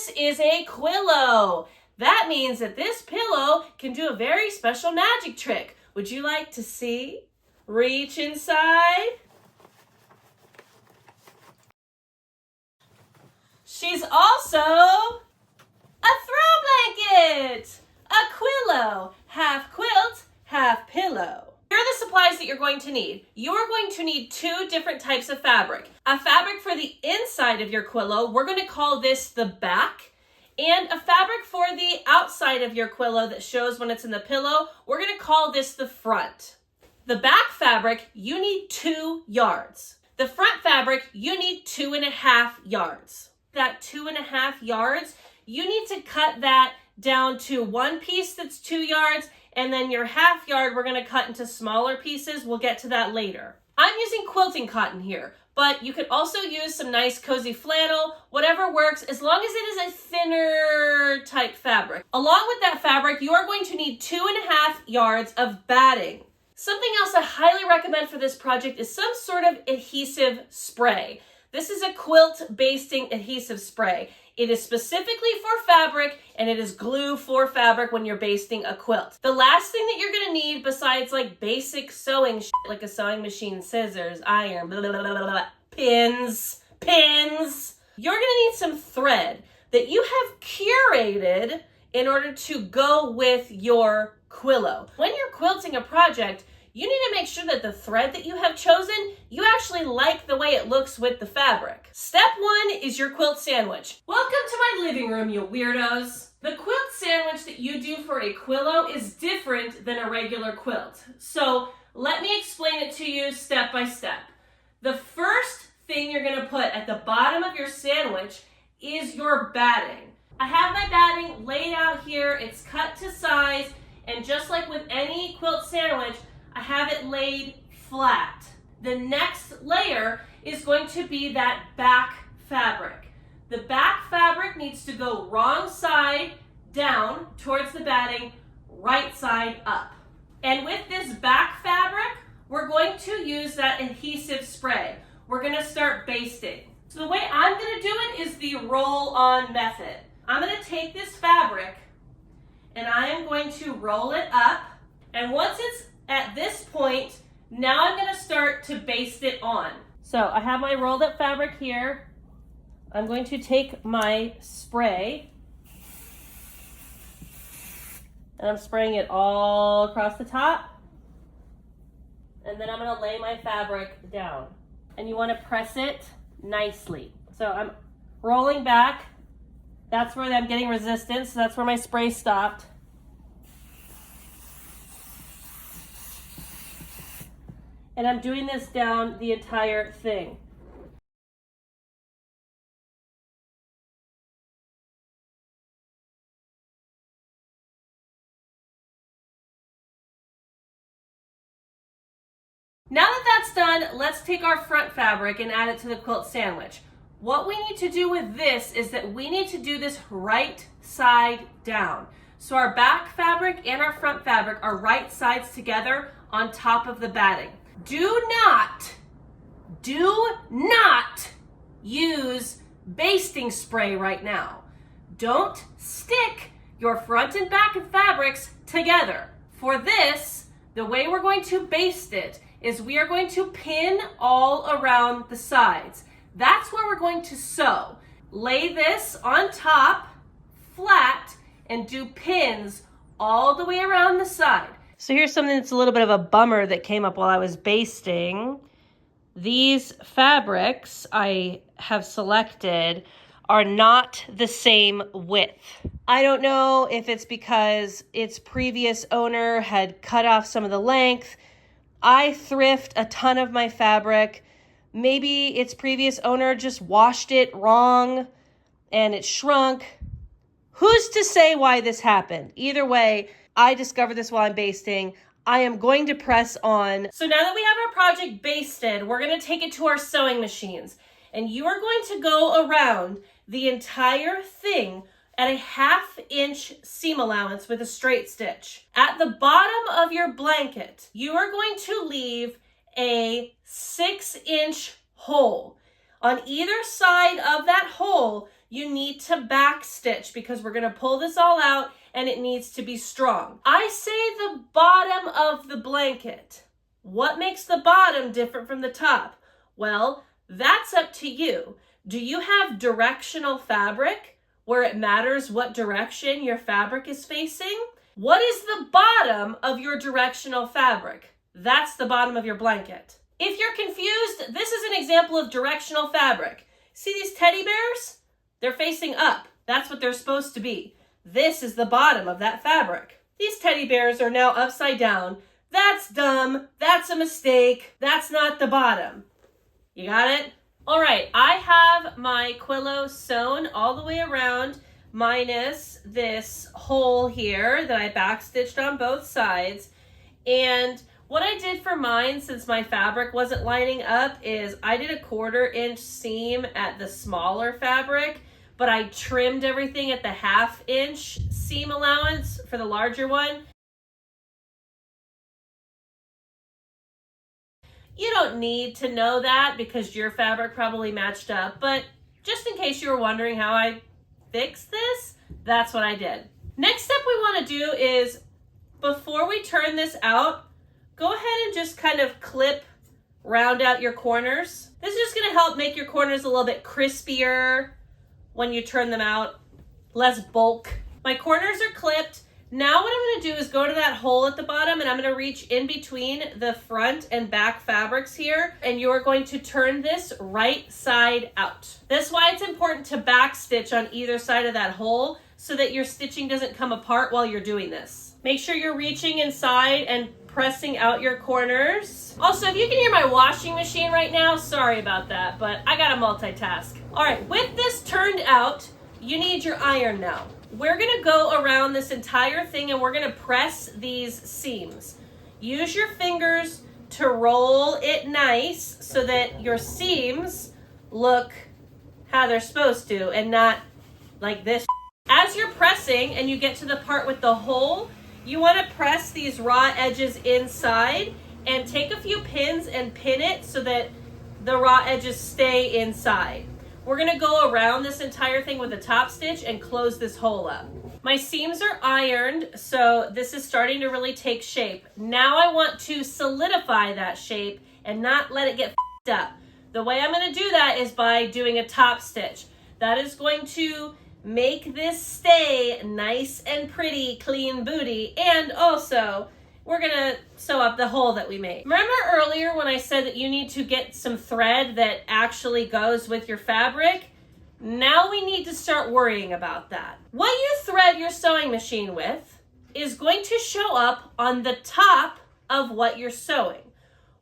This is a Quillow. That means that this pillow can do a very special magic trick. Would you like to see? Reach inside. She's also a throw blanket, a Quillow, half quilt, half pillow. Here are the supplies that you're going to need. You are going to need 2 different types of fabric. A fabric for the inside of your Quillow, we're going to call this the back, and a fabric for the outside of your Quillow that shows when it's in the pillow, we're going to call this the front. The back fabric, you need 2 yards. The front fabric, you need 2.5 yards. That 2.5 yards, you need to cut that down to one piece that's 2 yards, and then your half yard we're going to cut into smaller pieces. We'll get to that later. I'm using quilting cotton here, but you could also use some nice cozy flannel, whatever works, as long as it is a thinner type fabric. Along with that fabric, you are going to need 2.5 yards of batting. Something else I highly recommend for this project is some sort of adhesive spray. This is a quilt basting adhesive spray. It is specifically for fabric, and it is glue for fabric when you're basting a quilt. The last thing that you're gonna need besides like basic sewing shit, like a sewing machine, scissors, iron, blah, blah, blah, blah, blah, pins, you're gonna need some thread that you have curated in order to go with your Quillow. When you're quilting a project, you need to make sure that the thread that you have chosen, you actually like the way it looks with the fabric. Step 1 is your quilt sandwich. Welcome to my living room, you weirdos. The quilt sandwich that you do for a Quillow is different than a regular quilt. So let me explain it to you step by step. The first thing you're gonna put at the bottom of your sandwich is your batting. I have my batting laid out here. It's cut to size, and just like with any quilt sandwich, I have it laid flat. The next layer is going to be that back fabric. The back fabric needs to go wrong side down towards the batting, right side up. And with this back fabric, we're going to use that adhesive spray. We're gonna start basting. So the way I'm gonna do it is the roll-on method. I'm gonna take this fabric and I am going to roll it up, and once it's at this point, now I'm going to start to baste it on. So I have my rolled up fabric here. I'm going to take my spray and I'm spraying it all across the top. And then I'm going to lay my fabric down. And you want to press it nicely. So I'm rolling back. That's where I'm getting resistance. So that's where my spray stopped. And I'm doing this down the entire thing. Now that that's done, let's take our front fabric and add it to the quilt sandwich. What we need to do with this is that we need to do this right side down. So our back fabric and our front fabric are right sides together on top of the batting. Do not use basting spray right now. Don't stick your front and back fabrics together. For this, the way we're going to baste it is we are going to pin all around the sides. That's where we're going to sew. Lay this on top, flat, and do pins all the way around the side. So here's something that's a little bit of a bummer that came up while I was basting. These fabrics I have selected are not the same width. I don't know if it's because its previous owner had cut off some of the length. I thrift a ton of my fabric. Maybe its previous owner just washed it wrong and it shrunk. Who's to say why this happened? Either way, I discovered this while I'm basting. I am going to press on. So now that we have our project basted, we're going to take it to our sewing machines. And you are going to go around the entire thing at a 1/2 inch seam allowance with a straight stitch. At the bottom of your blanket, you are going to leave a 6-inch hole. On either side of that hole, you need to back stitch because we're gonna pull this all out and it needs to be strong. I say the bottom of the blanket. What makes the bottom different from the top? Well, that's up to you. Do you have directional fabric where it matters what direction your fabric is facing? What is the bottom of your directional fabric? That's the bottom of your blanket. If you're confused, this is an example of directional fabric. See these teddy bears? They're facing up. That's what they're supposed to be. This is the bottom of that fabric. These teddy bears are now upside down. That's dumb. That's a mistake. That's not the bottom. You got it? All right, I have my Quillow sewn all the way around, minus this hole here that I backstitched on both sides. And what I did for mine, since my fabric wasn't lining up, is I did a 1/4 inch seam at the smaller fabric, but I trimmed everything at the 1/2 inch seam allowance for the larger one. You don't need to know that because your fabric probably matched up, but just in case you were wondering how I fixed this, that's what I did. Next step we want to do is, before we turn this out, go ahead and just kind of round out your corners. This is just going to help make your corners a little bit crispier when you turn them out, less bulk. My corners are clipped. Now what I'm going to do is go to that hole at the bottom and I'm going to reach in between the front and back fabrics here, and you're going to turn this right side out. That's why it's important to back stitch on either side of that hole so that your stitching doesn't come apart while you're doing this. Make sure you're reaching inside and pressing out your corners. Also, if you can hear my washing machine right now, sorry about that, but I gotta multitask. All right, with this turned out, you need your iron now. We're gonna go around this entire thing and we're gonna press these seams. Use your fingers to roll it nice so that your seams look how they're supposed to and not like this. As you're pressing and you get to the part with the hole, you wanna press these raw edges inside and take a few pins and pin it so that the raw edges stay inside. We're gonna go around this entire thing with a top stitch and close this hole up. My seams are ironed, so this is starting to really take shape. Now I want to solidify that shape and not let it get f***ed up. The way I'm gonna do that is by doing a top stitch. That is going to make this stay nice and pretty, clean booty, and also we're gonna sew up the hole that we made. Remember earlier when I said that you need to get some thread that actually goes with your fabric? Now we need to start worrying about that. What you thread your sewing machine with is going to show up on the top of what you're sewing.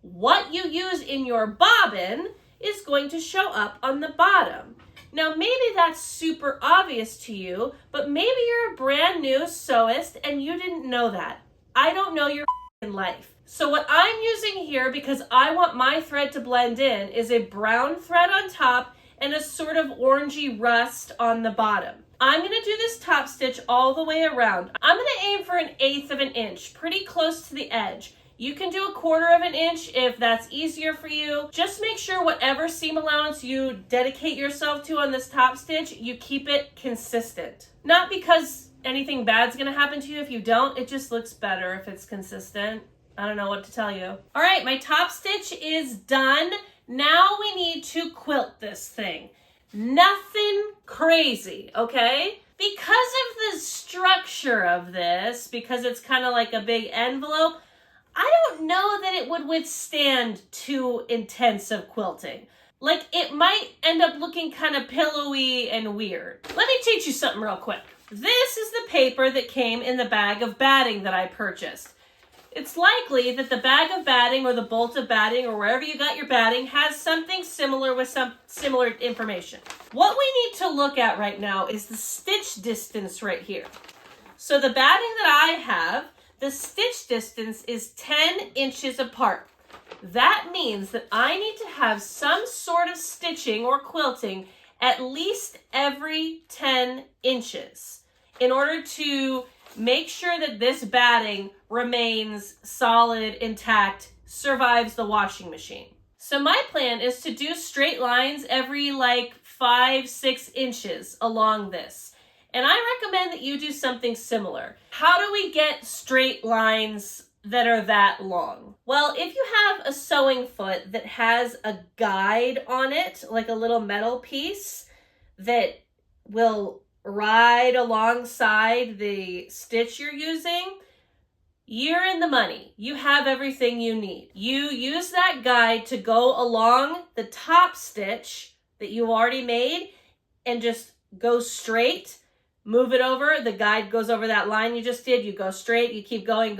What you use in your bobbin is going to show up on the bottom. Now maybe that's super obvious to you, but maybe you're a brand new sewist and you didn't know that. I don't know your life. So what I'm using here, because I want my thread to blend in, is a brown thread on top and a sort of orangey rust on the bottom. I'm gonna do this top stitch all the way around. I'm gonna aim for 1/8 of an inch, pretty close to the edge. You can do 1/4 of an inch if that's easier for you. Just make sure whatever seam allowance you dedicate yourself to on this top stitch, you keep it consistent. Not because anything bad's gonna happen to you if you don't, it just looks better if it's consistent. I don't know what to tell you. All right, my top stitch is done. Now we need to quilt this thing. Nothing crazy, okay? Because of the structure of this, because it's kind of like a big envelope, I don't know that it would withstand too intensive quilting. Like, it might end up looking kind of pillowy and weird. Let me teach you something real quick. This is the paper that came in the bag of batting that I purchased. It's likely that the bag of batting or the bolt of batting or wherever you got your batting has something similar with some similar information. What we need to look at right now is the stitch distance right here. So the batting that I have, the stitch distance is 10 inches apart. That means that I need to have some sort of stitching or quilting at least every 10 inches in order to make sure that this batting remains solid, intact, survives the washing machine. So my plan is to do straight lines every like 5-6 inches along this. And I recommend that you do something similar. How do we get straight lines that are that long? Well, if you have a sewing foot that has a guide on it, like a little metal piece that will ride alongside the stitch you're using, you're in the money. You have everything you need. You use that guide to go along the top stitch that you already made and just go straight. Move it over, the guide goes over that line you just did, you go straight, you keep going.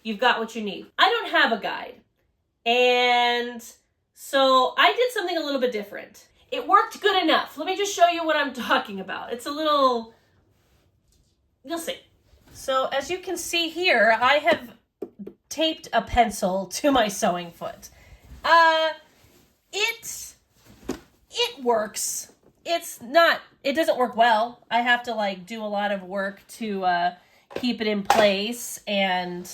You've got what you need. I don't have a guide. And so I did something a little bit different. It worked good enough. Let me just show you what I'm talking about. It's a little, you'll see. So as you can see here, I have taped a pencil to my sewing foot. It works. It doesn't work well. I have to like do a lot of work to keep it in place, and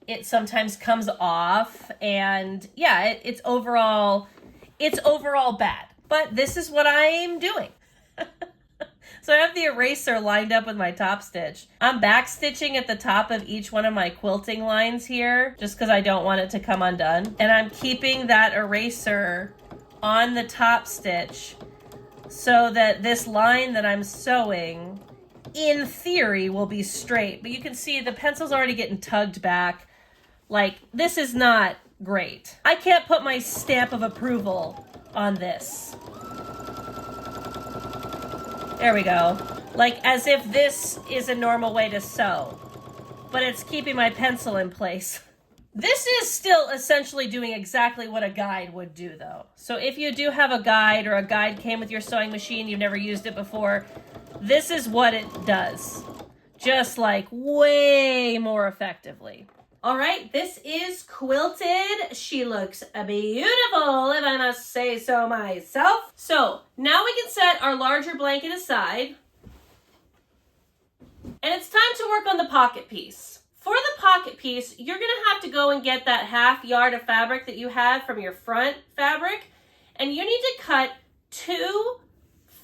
it sometimes comes off, and yeah, it's overall bad. But this is what I'm doing. So I have the eraser lined up with my top stitch. I'm back stitching at the top of each one of my quilting lines here, just because I don't want it to come undone. And I'm keeping that eraser on the top stitch so that this line that I'm sewing, in theory, will be straight. But you can see the pencil's already getting tugged back. Like, this is not great. I can't put my stamp of approval on this. There we go. Like, as if this is a normal way to sew, but it's keeping my pencil in place. This is still essentially doing exactly what a guide would do, though. So if you do have a guide, or a guide came with your sewing machine, you've never used it before, this is what it does. Just like way more effectively. All right, this is quilted. She looks beautiful, if I must say so myself. So now we can set our larger blanket aside. And it's time to work on the pocket piece. For the pocket piece, you're gonna have to go and get that 1/2 yard of fabric that you had from your front fabric, and you need to cut 2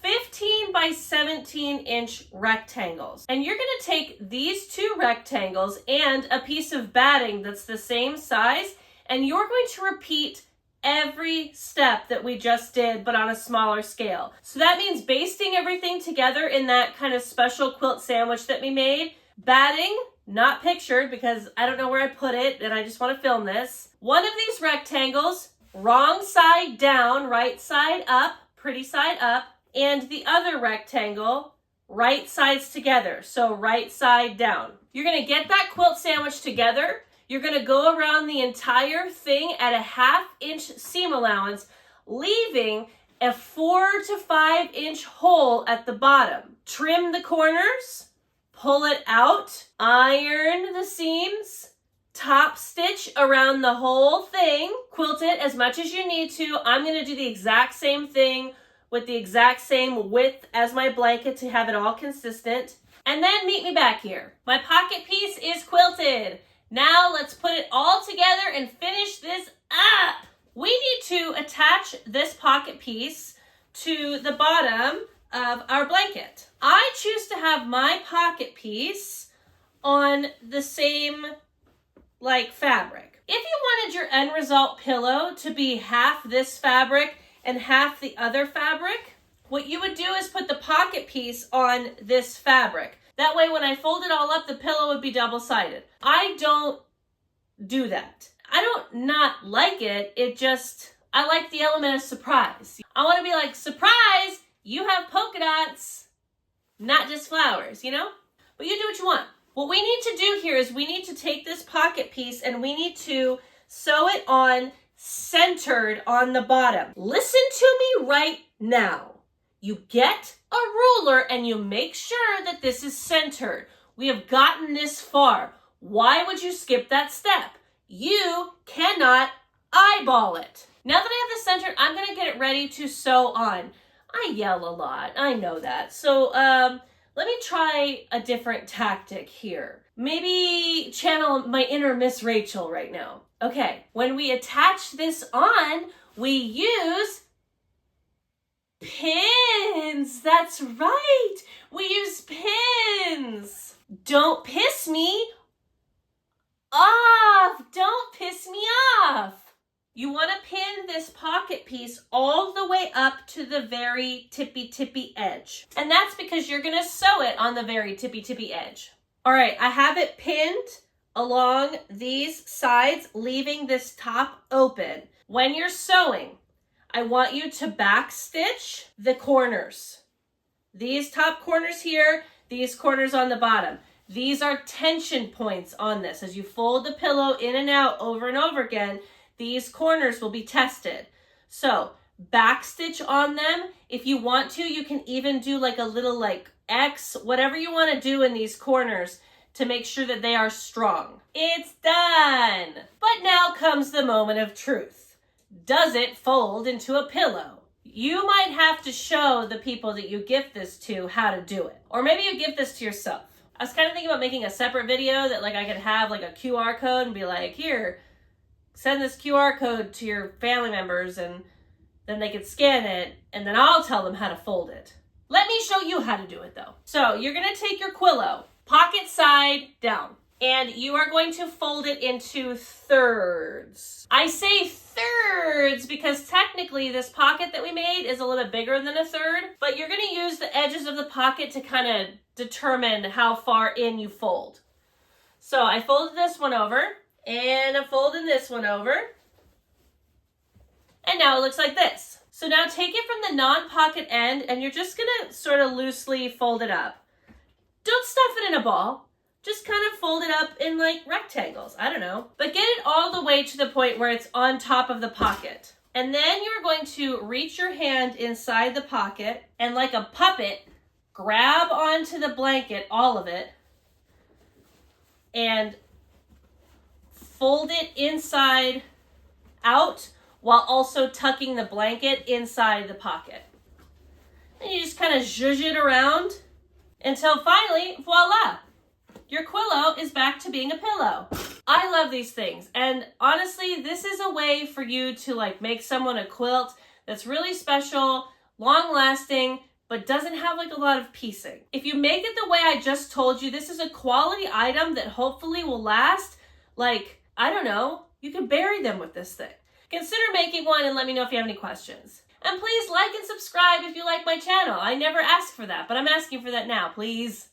15 by 17 inch rectangles. And you're gonna take these 2 rectangles and a piece of batting that's the same size, and you're going to repeat every step that we just did, but on a smaller scale. So that means basting everything together in that kind of special quilt sandwich that we made. Batting, not pictured because I don't know where I put it and I just want to film this. One of these rectangles, wrong side down, right side up, pretty side up, and the other rectangle, right sides together, so right side down. You're gonna get that quilt sandwich together. You're gonna go around the entire thing at a 1/2 inch seam allowance, leaving a 4 to 5 inch hole at the bottom. Trim the corners, pull it out, iron the seams, top stitch around the whole thing, quilt it as much as you need to. I'm gonna do the exact same thing with the exact same width as my blanket to have it all consistent. And then meet me back here. My pocket piece is quilted. Now let's put it all together and finish this up. We need to attach this pocket piece to the bottom of our blanket. I choose to have my pocket piece on the same fabric. If you wanted your end result pillow to be 1/2 this fabric and 1/2 the other fabric, what you would do is put the pocket piece on this fabric. That way when I fold it all up, the pillow would be double-sided. I don't do that. I don't not like it, I like the element of surprise. I want to be like, surprise, you have polka dots, not just flowers, you know? But you do what you want. What we need to do here is we need to take this pocket piece and we need to sew it on centered on the bottom. Listen to me right now. You get a ruler and you make sure that this is centered. We have gotten this far. Why would you skip that step? You cannot eyeball it. Now that I have this centered, I'm gonna get it ready to sew on. I yell a lot, I know that. So let me try a different tactic here. Maybe channel my inner Miss Rachel right now. Okay, when we attach this on, we use Pins, that's right. We use pins. Don't piss me off. Don't piss me off. You want to pin this pocket piece all the way up to the very tippy edge. And that's because you're going to sew it on the very tippy edge. All right, I have it pinned along these sides, leaving this top open. When you're sewing, I want you to back stitch the corners. These top corners here, these corners on the bottom. These are tension points on this. As you fold the pillow in and out over and over again, these corners will be tested. So back stitch on them. If you want to, you can even do like a little X, whatever you want to do in these corners to make sure that they are strong. It's done. But now comes the moment of truth. Does it fold into a pillow? You might have to show the people that you gift this to how to do it. Or maybe you gift this to yourself. I was kind of thinking about making a separate video that I could have a QR code and be like, here, send this QR code to your family members and then they could scan it and then I'll tell them how to fold it. Let me show you how to do it though. So you're gonna take your Quillow, pocket side down, and you are going to fold it into thirds. I say thirds because technically this pocket that we made is a little bit bigger than a third, but you're gonna use the edges of the pocket to kind of determine how far in you fold. So I folded this one over, and I'm folding this one over, and now it looks like this. So now take it from the non-pocket end, and you're just gonna sort of loosely fold it up. Don't stuff it in a ball. Just kind of fold it up in rectangles. I don't know. But get it all the way to the point where it's on top of the pocket. And then you're going to reach your hand inside the pocket and like a puppet, grab onto the blanket, all of it, and fold it inside out while also tucking the blanket inside the pocket. And you just kind of zhuzh it around until finally, voila! Your Quillow is back to being a pillow. I love these things. And honestly, this is a way for you to make someone a quilt that's really special, long lasting, but doesn't have a lot of piecing. If you make it the way I just told you, this is a quality item that hopefully will last, I don't know, you can bury them with this thing. Consider making one and let me know if you have any questions. And please like and subscribe if you like my channel. I never ask for that, but I'm asking for that now, please.